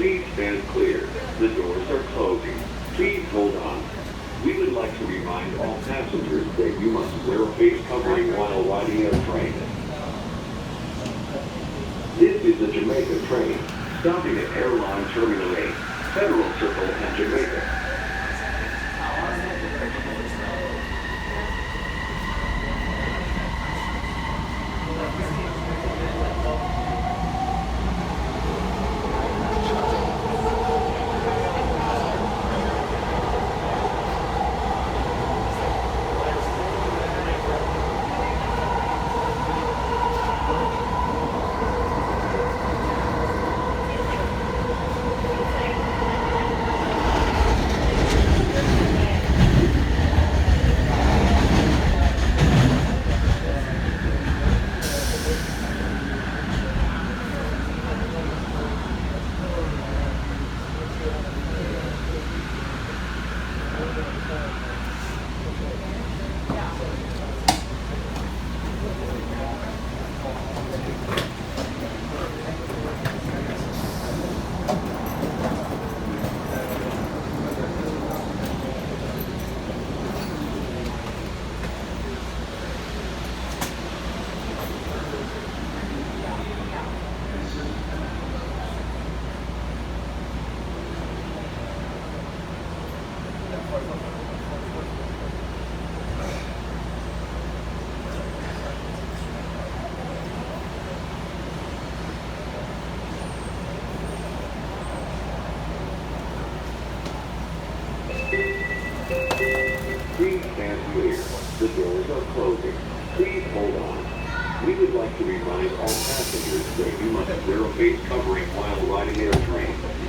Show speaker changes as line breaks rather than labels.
Please stand clear. The doors are closing. Please hold on. We would like to remind all passengers that you must wear a face covering while riding a train. This is a Jamaica train, stopping at Airline Terminal 8, Federal Circle and Jamaica. Please stand clear. The doors are closing. Please hold on. We would like to remind all passengers that you must wear a face covering while riding in a train.